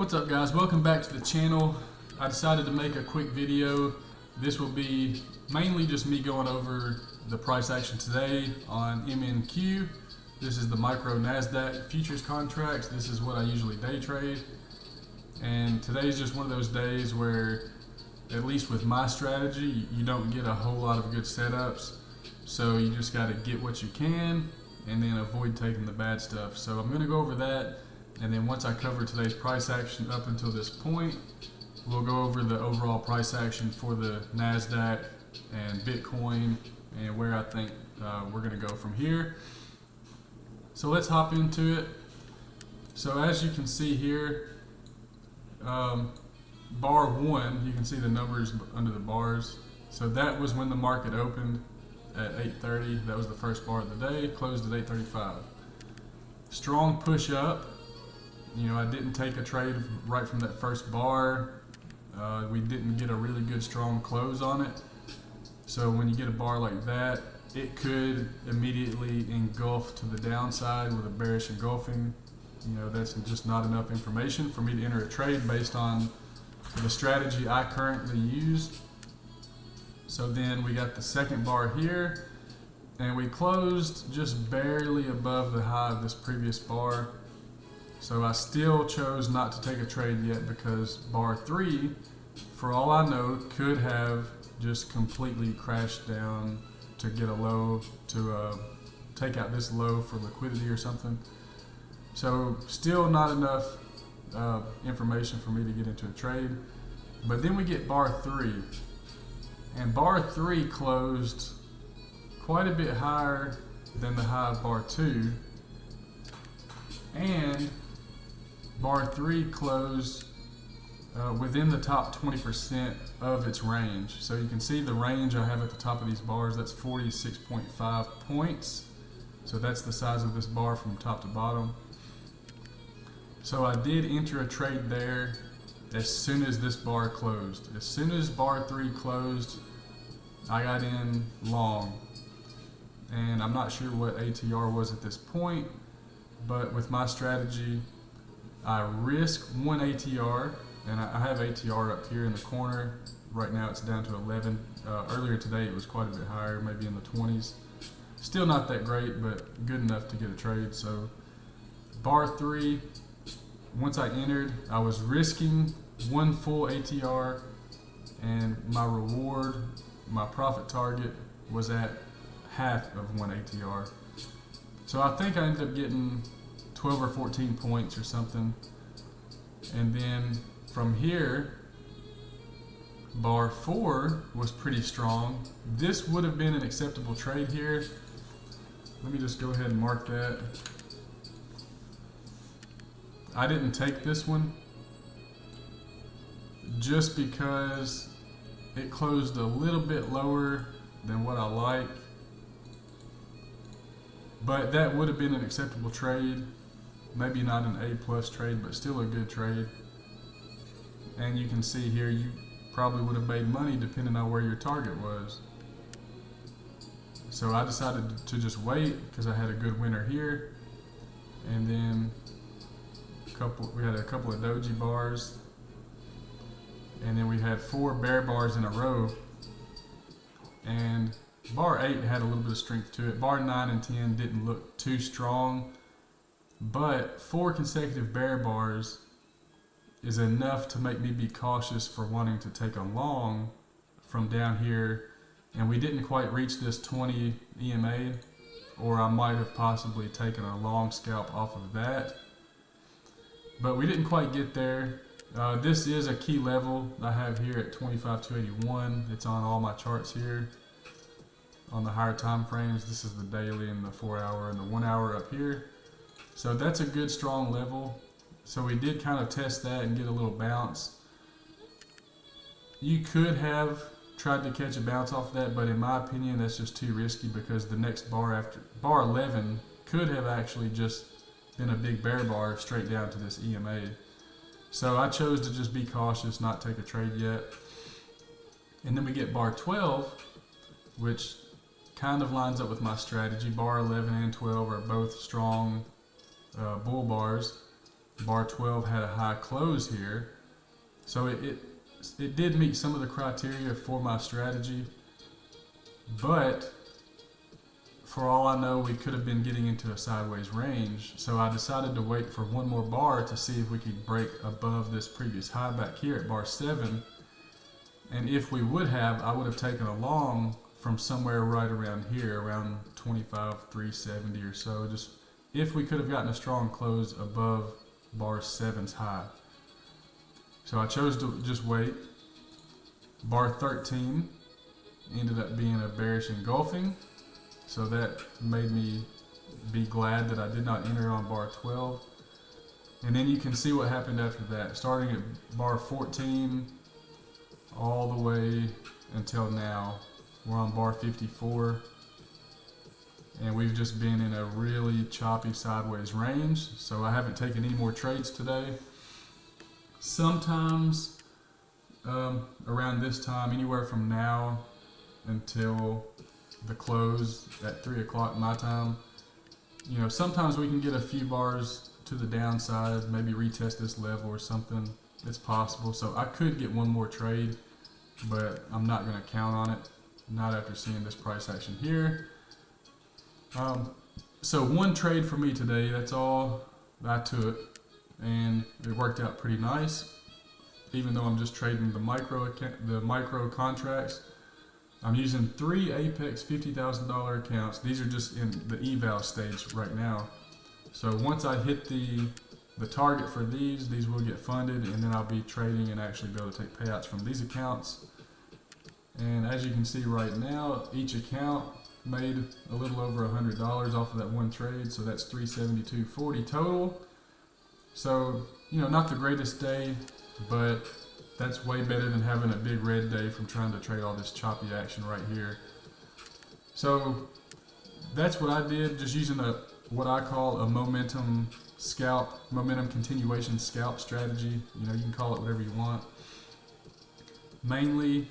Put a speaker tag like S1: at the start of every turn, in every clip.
S1: What's up guys, welcome back to the channel. I decided to make a quick video. This will be mainly just me going over the price action today on MNQ. This is the micro NASDAQ futures contracts. This is what I usually day trade. And today's just one of those days where, at least with my strategy, you don't get a whole lot of good setups. So you just got to get what you can and then avoid taking the bad stuff. So I'm going to go over that. And then once I cover today's price action up until this point, we'll go over the overall price action for the NASDAQ and Bitcoin and where I think we're going to go from here. So let's hop into it. So as you can see here, bar 1, you can see the numbers under the bars. So that was when the market opened at 8:30. That was the first bar of the day, closed at 8:35. Strong push up. You know, I didn't take a trade right from that first bar. We didn't get a really good strong close on it. So when you get a bar like that, it could immediately engulf to the downside with a bearish engulfing. You know, that's just not enough information for me to enter a trade based on the strategy I currently use. So then we got the second bar here, and we closed just barely above the high of this previous bar. So I still chose not to take a trade yet because bar 3, for all I know, could have just completely crashed down to get a low, to take out this low for liquidity or something. So still not enough information for me to get into a trade. But then we get bar 3. And bar 3 closed quite a bit higher than the high of bar 2. And bar 3 closed within the top 20% of its range. So you can see the range I have at the top of these bars. That's 46.5 points. So that's the size of this bar from top to bottom. So I did enter a trade there as soon as this bar closed. As soon as bar 3 closed, I got in long. And I'm not sure what ATR was at this point, but with my strategy, I risk 1 ATR, and I have ATR up here in the corner. Right now it's down to 11. Earlier today it was quite a bit higher, maybe in the 20s. Still not that great, but good enough to get a trade. So bar 3, once I entered, I was risking 1 full ATR, and my reward, my profit target, was at half of 1 ATR. So I think I ended up getting 12 or 14 points or something. And then from here, bar 4 was pretty strong. This would have been an acceptable trade here. Let me just go ahead and mark that. I didn't take this one just because it closed a little bit lower than what I like. But that would have been an acceptable trade. Maybe not an A+ trade, but still a good trade. And you can see here, you probably would have made money depending on where your target was. So I decided to just wait because I had a good winner here. And then we had a couple of doji bars. And then we had 4 bear bars in a row. And bar 8 had a little bit of strength to it. Bar 9 and 10 didn't look too strong. But 4 consecutive bear bars is enough to make me be cautious for wanting to take a long from down here. And we didn't quite reach this 20 EMA, or I might have possibly taken a long scalp off of that. But we didn't quite get there. This is a key level I have here at 25,281. It's on all my charts here. On the higher time frames, this is the daily and the 4-hour and the 1-hour up here. So that's a good strong level. So we did kind of test that and get a little bounce. You could have tried to catch a bounce off that, but in my opinion that's just too risky because the next bar after bar 11 could have actually just been a big bear bar straight down to this EMA. So I chose to just be cautious, not take a trade yet. And then we get bar 12, which kind of lines up with my strategy. Bar 11 and 12 are both strong bull bars. bar 12 had a high close here. So it did meet some of the criteria for my strategy, but for all I know, we could have been getting into a sideways range. So I decided to wait for one more bar to see if we could break above this previous high back here at bar 7. And if we would have, I would have taken a long from somewhere right around here, around 25,370 or so. Just if we could have gotten a strong close above bar 7's high. So I chose to just wait. Bar 13 ended up being a bearish engulfing. So that made me be glad that I did not enter on bar 12. And then you can see what happened after that. Starting at bar 14 all the way until now. We're on bar 54. And we've just been in a really choppy sideways range. So I haven't taken any more trades today. Sometimes around this time, anywhere from now until the close at 3 o'clock my time, you know, sometimes we can get a few bars to the downside, maybe retest this level or something. It's possible. So I could get one more trade, but I'm not going to count on it, not after seeing this price action here. So one trade for me today, that's all I took, and it worked out pretty nice. Even though I'm just trading the micro contracts, I'm using 3 Apex $50,000 accounts. These are just in the eval stage right now. So once I hit the target for these will get funded, and then I'll be trading and actually be able to take payouts from these accounts. And as you can see right now, each account made a little over $100 off of that one trade. So that's $372.40 total. So, you know, not the greatest day, but that's way better than having a big red day from trying to trade all this choppy action right here. So that's what I did, just using what I call a momentum continuation scalp strategy. You know, you can call it whatever you want. Mainly,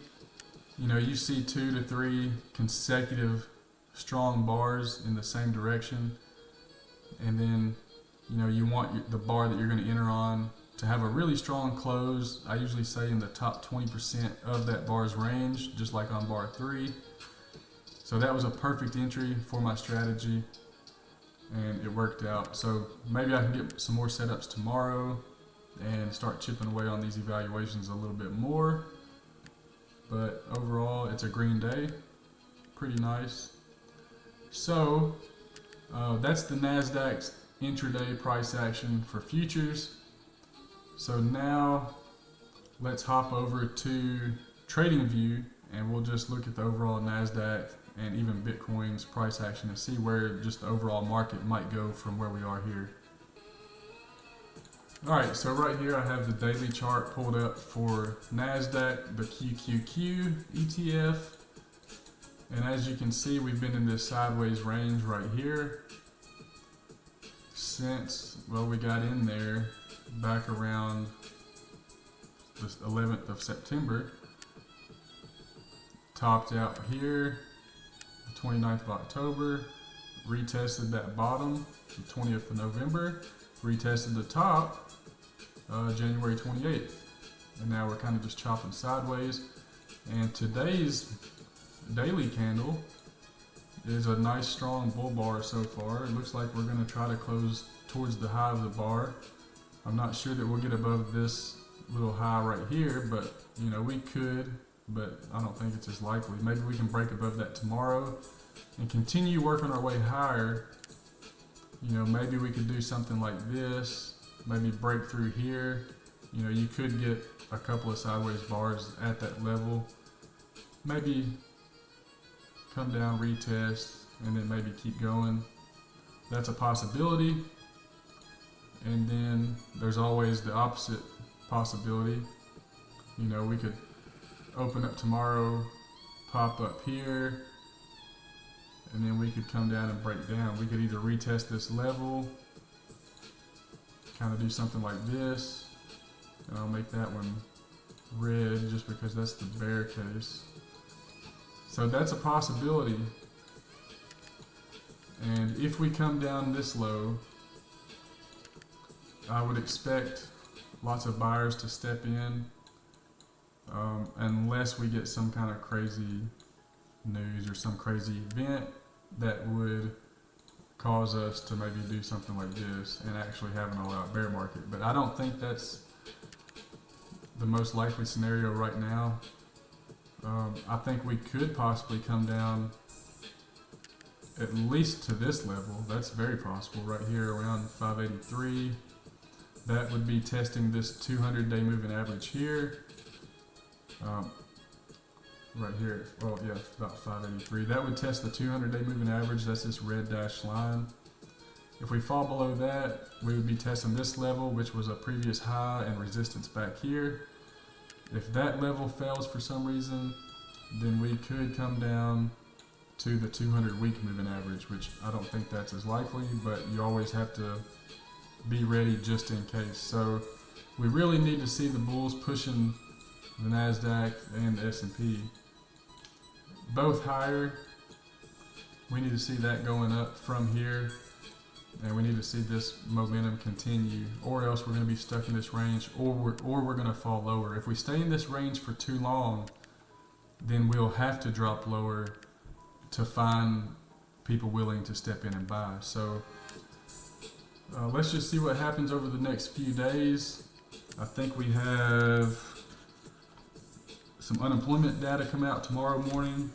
S1: you know, you see 2 to 3 consecutive strong bars in the same direction, and then, you know, you want the bar that you're going to enter on to have a really strong close. I usually say in the top 20% of that bar's range, just like on bar 3. So that was a perfect entry for my strategy, and it worked out. So maybe I can get some more setups tomorrow and start chipping away on these evaluations a little bit more. But overall, it's a green day. Pretty nice. So that's the NASDAQ's intraday price action for futures. So now let's hop over to TradingView, and we'll just look at the overall NASDAQ and even Bitcoin's price action and see where just the overall market might go from where we are here. Alright, so right here I have the daily chart pulled up for NASDAQ, the QQQ ETF. And as you can see, we've been in this sideways range right here since, well, we got in there back around the 11th of September. Topped out here the 29th of October, retested that bottom the 20th of November, retested the top January 28th, and now we're kind of just chopping sideways. And today's daily candle is a nice strong bull bar so far. It looks like we're going to try to close towards the high of the bar. I'm not sure that we'll get above this little high right here, but you know, we could, but I don't think it's as likely. Maybe we can break above that tomorrow and continue working our way higher. You know, maybe we could do something like this, maybe break through here. You know, you could get a couple of sideways bars at that level. Maybe come down, retest, and then maybe keep going. That's a possibility. And then there's always the opposite possibility. You know, we could open up tomorrow, pop up here, and then we could come down and break down. We could either retest this level, kind of do something like this, and I'll make that one red just because that's the bear case. So that's a possibility. And if we come down this low I would expect lots of buyers to step in unless we get some kind of crazy news or some crazy event that would cause us to maybe do something like this and actually have an all-out bear market. But I don't think that's the most likely scenario right now. I think we could possibly come down at least to this level. That's very possible right here around 583. That would be testing this 200-day moving average here. Right here, well, yeah, about 583. That would test the 200-day moving average. That's this red dashed line. If we fall below that, we would be testing this level, which was a previous high and resistance back here. If that level fails for some reason, then we could come down to the 200-week moving average, which I don't think that's as likely, but you always have to be ready just in case. So we really need to see the bulls pushing the NASDAQ and the S&P both higher. We need to see that going up from here, and we need to see this momentum continue, or else we're going to be stuck in this range, or we're going to fall lower. If we stay in this range for too long, then we'll have to drop lower to find people willing to step in and buy. So let's just see what happens over the next few days. I think we have some unemployment data come out tomorrow morning,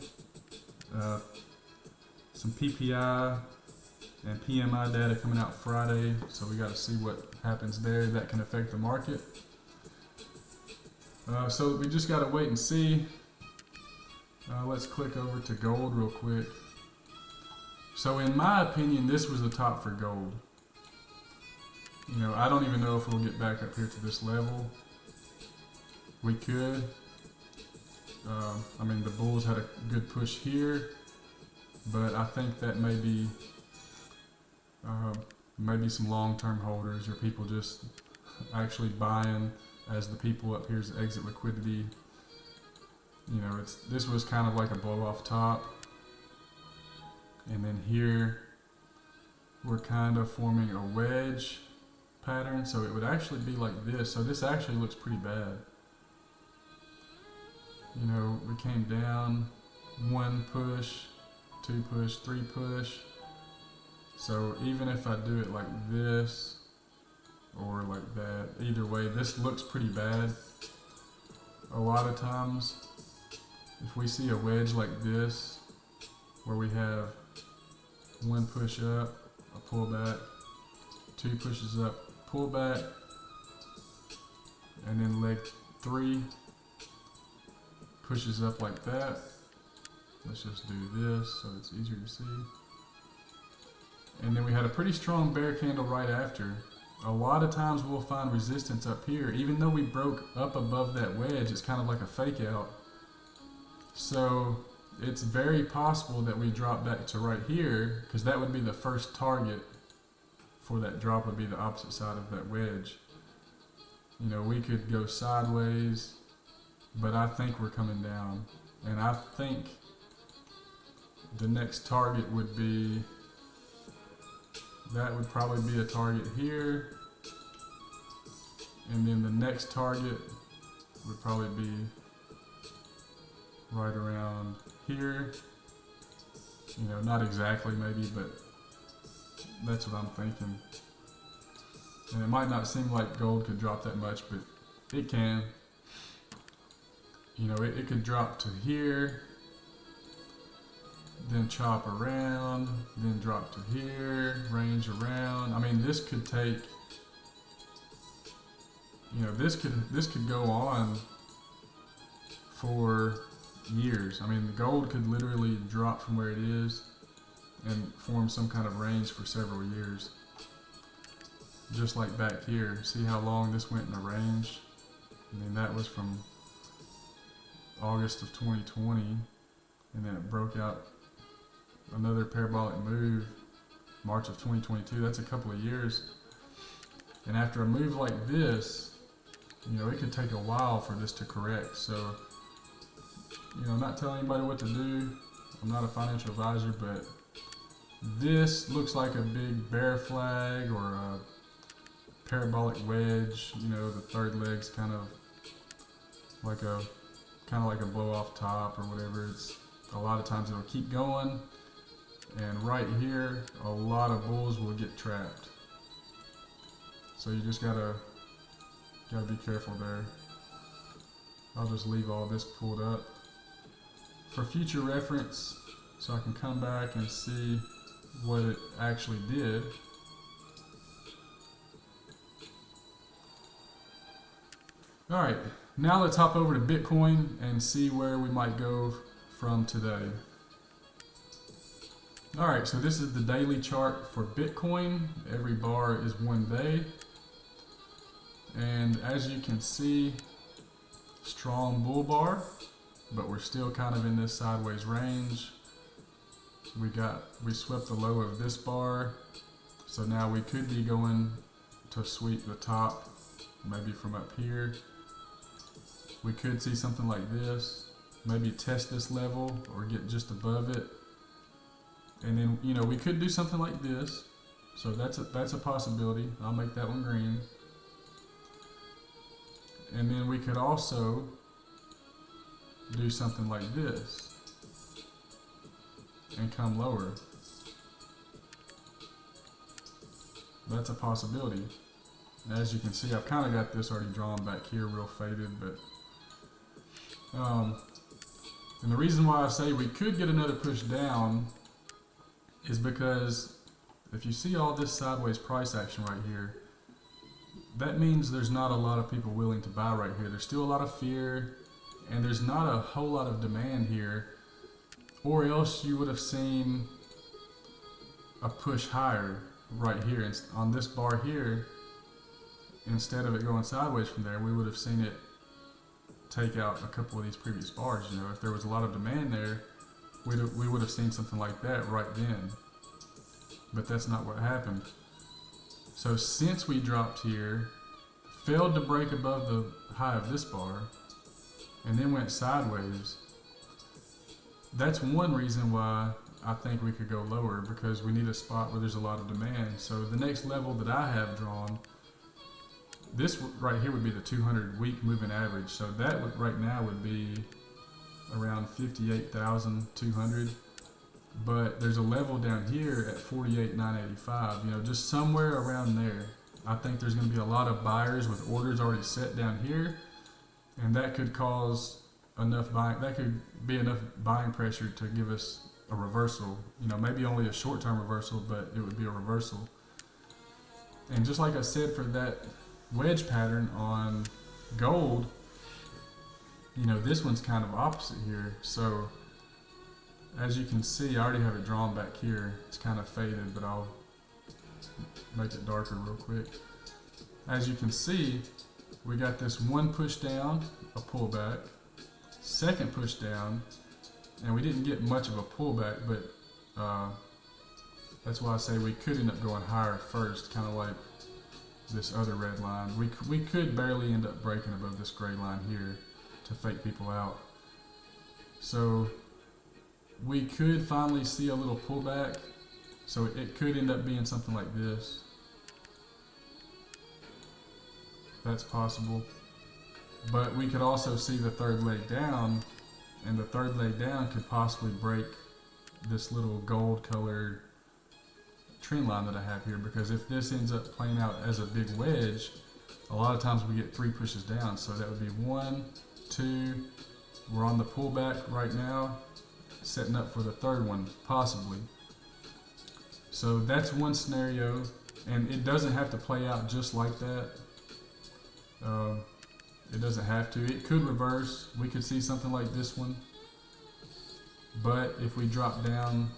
S1: some PPI and PMI data coming out Friday, so we got to see what happens there. That can affect the market. So we just got to wait and see. Let's click over to gold real quick. So in my opinion, this was the top for gold. You know, I don't even know if we'll get back up here to this level. We could. I mean, the bulls had a good push here, but I think that maybe some long-term holders or people just actually buying as the people up here's exit liquidity. You know, this was kind of like a blow off top, and then here we're kind of forming a wedge pattern, so it would actually be like this. So this actually looks pretty bad. You know, we came down, 1 push, 2 push, 3 push. So even if I do it like this or like that, either way, this looks pretty bad. A lot of times, if we see a wedge like this, where we have 1 push up, a pullback, 2 pushes up, pullback, and then leg 3 pushes up like that. Let's just do this so it's easier to see. And then we had a pretty strong bear candle right after. A lot of times we'll find resistance up here. Even though we broke up above that wedge, it's kind of like a fake out. So it's very possible that we drop back to right here, because that would be the first target for that drop, would be the opposite side of that wedge. You know, we could go sideways, but I think we're coming down. And I think the next target would be, that would probably be a target here. And then the next target would probably be right around here. You know, not exactly maybe, but that's what I'm thinking. And it might not seem like gold could drop that much, but it can. You know, it could drop to here, then chop around, then drop to here, range around. I mean, this could take, you know, this could go on for years. I mean, the gold could literally drop from where it is and form some kind of range for several years. Just like back here. See how long this went in a range? I mean, that was from August of 2020, and then it broke out another parabolic move March of 2022. That's a couple of years. And after a move like this, you know, it could take a while for this to correct. So, you know, I'm not telling anybody what to do. I'm not a financial advisor, but this looks like a big bear flag or parabolic wedge. You know, the third leg's kind of like a blow off top or whatever. It's a lot of times it'll keep going, and right here a lot of bulls will get trapped. So you just gotta be careful there. I'll just leave all this pulled up for future reference, so I can come back and see what it actually did. Alright, now let's hop over to Bitcoin and see where we might go from today. Alright, so this is the daily chart for Bitcoin. Every bar is 1 day. And as you can see, strong bull bar, but we're still kind of in this sideways range. We swept the low of this bar, so now we could be going to sweep the top, maybe from up here. We could see something like this, maybe test this level or get just above it, and then we could do something like this. So that's a possibility. I'll make that one green. And then we could also do something like this and come lower. That's a possibility. As you can see, I've kind of got this already drawn back here real faded, but and the reason why I say we could get another push down is because if you see all this sideways price action right here, that means there's not a lot of people willing to buy right here. There's still a lot of fear, and there's not a whole lot of demand here, or else you would have seen a push higher right here on this bar here. Instead of it going sideways from there, we would have seen it take out a couple of these previous bars. If there was a lot of demand there, we would have seen something like that right then, but that's not what happened. So since we dropped here, failed to break above the high of this bar, and then went sideways, that's one reason why I think we could go lower, because we need a spot where there's a lot of demand. So the next level that I have drawn, this right here would be the 200 week moving average. So that right now would be around 58,200. But there's a level down here at 48,985, just somewhere around there. I think there's going to be a lot of buyers with orders already set down here, and that could cause enough buying. That could be enough buying pressure to give us a reversal. Maybe only a short-term reversal, but it would be a reversal. And just like I said for that wedge pattern on gold, this one's kind of opposite here. So as you can see, I already have it drawn back here. It's kind of faded, but I'll make it darker real quick. As you can see, we got this one push down, a pullback, second push down, and we didn't get much of a pullback, but that's why I say we could end up going higher first, kind of like this other red line. We could barely end up breaking above this gray line here to fake people out. So we could finally see a little pullback, so it could end up being something like this. That's possible. But we could also see the third leg down, and the third leg down could possibly break this little gold colored trend line that I have here, because if this ends up playing out as a big wedge, a lot of times we get 3 pushes down. So that would be 1, 2, we're on the pullback right now, setting up for the third one, possibly. So that's one scenario, and it doesn't have to play out just like that. It doesn't have to. It could reverse. We could see something like this one. But if we drop down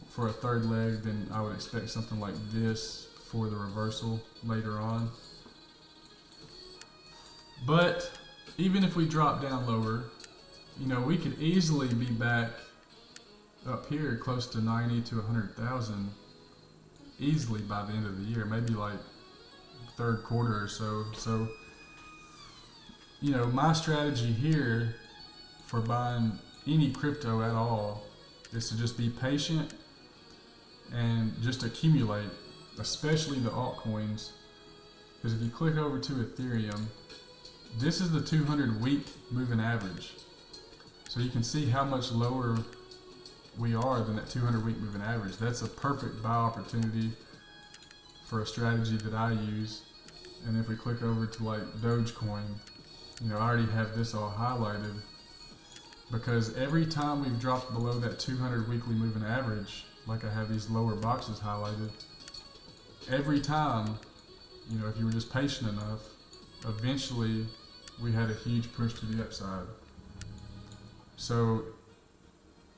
S1: for a third leg, then I would expect something like this for the reversal later on. But even if we drop down lower, we could easily be back up here close to 90 to 100,000 easily by the end of the year, maybe like third quarter or so. So, my strategy here for buying any crypto at all is to just be patient and just accumulate, especially the altcoins. Because if you click over to Ethereum, this is the 200-week moving average. So you can see how much lower we are than that 200-week moving average. That's a perfect buy opportunity for a strategy that I use. And if we click over to like Dogecoin, I already have this all highlighted, because every time we've dropped below that 200 weekly moving average, like I have these lower boxes highlighted, every time, if you were just patient enough, eventually we had a huge push to the upside. So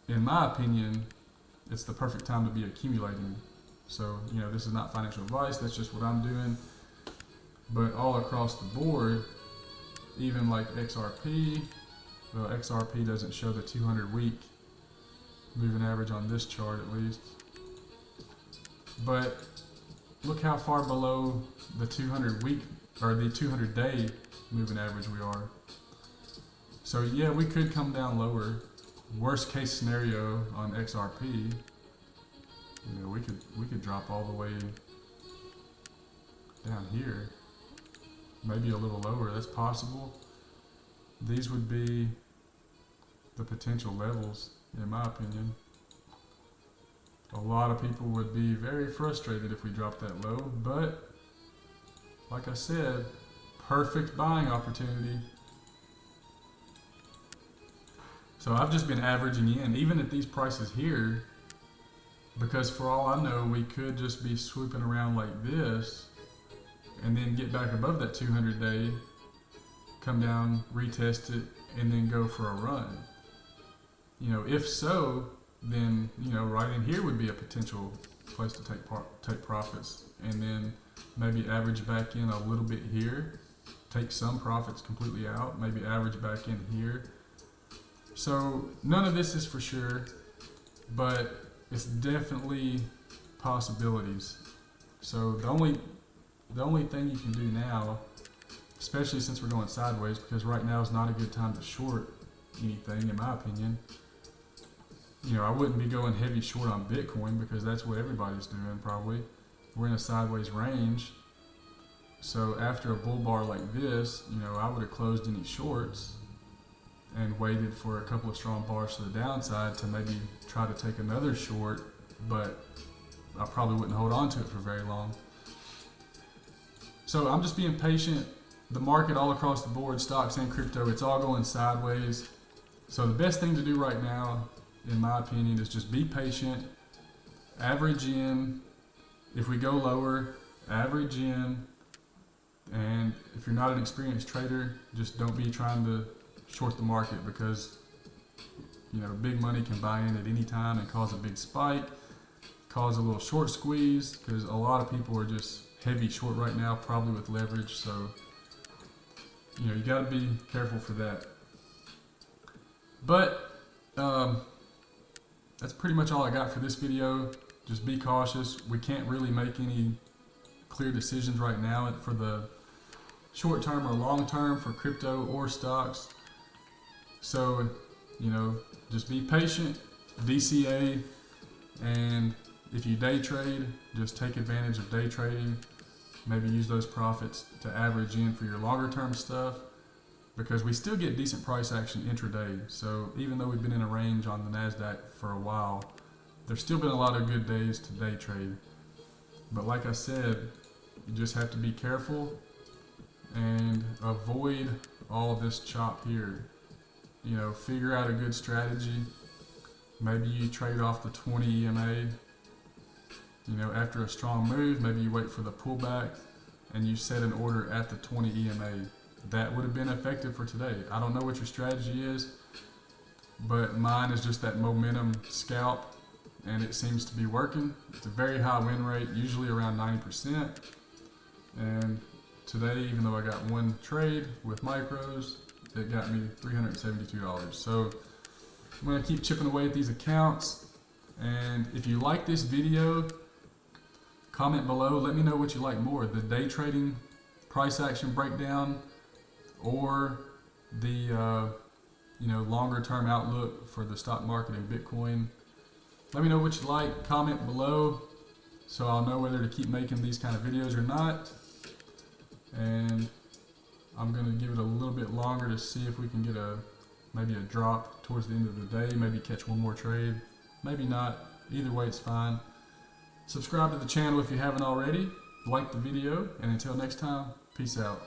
S1: in my opinion, it's the perfect time to be accumulating. So, this is not financial advice, that's just what I'm doing. But all across the board, even like XRP, well, XRP doesn't show the 200-week moving average on this chart at least. But look how far below the 200-week or the 200-day moving average we are. So yeah, we could come down lower. Worst case scenario on XRP, we could drop all the way down here. Maybe a little lower, that's possible. These would be the potential levels, in my opinion. A lot of people would be very frustrated if we dropped that low, but like I said, perfect buying opportunity. So I've just been averaging in, even at these prices here, because for all I know, we could just be swooping around like this and then get back above that 200-day, come down, retest it, and then go for a run. If so, then, right in here would be a potential place to take profits, and then maybe average back in a little bit here, take some profits completely out, maybe average back in here. So none of this is for sure, but it's definitely possibilities. So the only thing you can do now, especially since we're going sideways, because right now is not a good time to short anything, in my opinion. I wouldn't be going heavy short on Bitcoin because that's what everybody's doing probably. We're in a sideways range. So after a bull bar like this, I would have closed any shorts and waited for a couple of strong bars to the downside to maybe try to take another short, but I probably wouldn't hold on to it for very long. So I'm just being patient. The market all across the board, stocks and crypto, it's all going sideways. So the best thing to do right now, in my opinion, is just be patient, average in. If we go lower, average in. And if you're not an experienced trader, just don't be trying to short the market, because big money can buy in at any time and cause a big spike, cause a little short squeeze, because a lot of people are just heavy short right now, probably with leverage. So you got to be careful for that. But that's pretty much all I got for this video. Just be cautious. We can't really make any clear decisions right now for the short term or long term for crypto or stocks. So, just be patient, DCA, and if you day trade, just take advantage of day trading. Maybe use those profits to average in for your longer term stuff, because we still get decent price action intraday. So even though we've been in a range on the NASDAQ for a while, there's still been a lot of good days to day trade. But like I said, you just have to be careful and avoid all this chop here. Figure out a good strategy. Maybe you trade off the 20 EMA. After a strong move, maybe you wait for the pullback and you set an order at the 20 EMA. That would have been effective for today. I don't know what your strategy is, but mine is just that momentum scalp, and it seems to be working. It's a very high win rate, usually around 90%. And today, even though I got one trade with micros, it got me $372. So I'm going to keep chipping away at these accounts. And if you like this video, comment below. Let me know what you like more, the day trading price action breakdown or the longer term outlook for the stock market and Bitcoin. Let me know what you like. Comment below so I'll know whether to keep making these kind of videos or not. and I'm going to give it a little bit longer to see if we can get maybe a drop towards the end of the day, maybe catch one more trade, maybe not. Either way, it's fine. Subscribe to the channel if you haven't already, like the video, and until next time, peace out.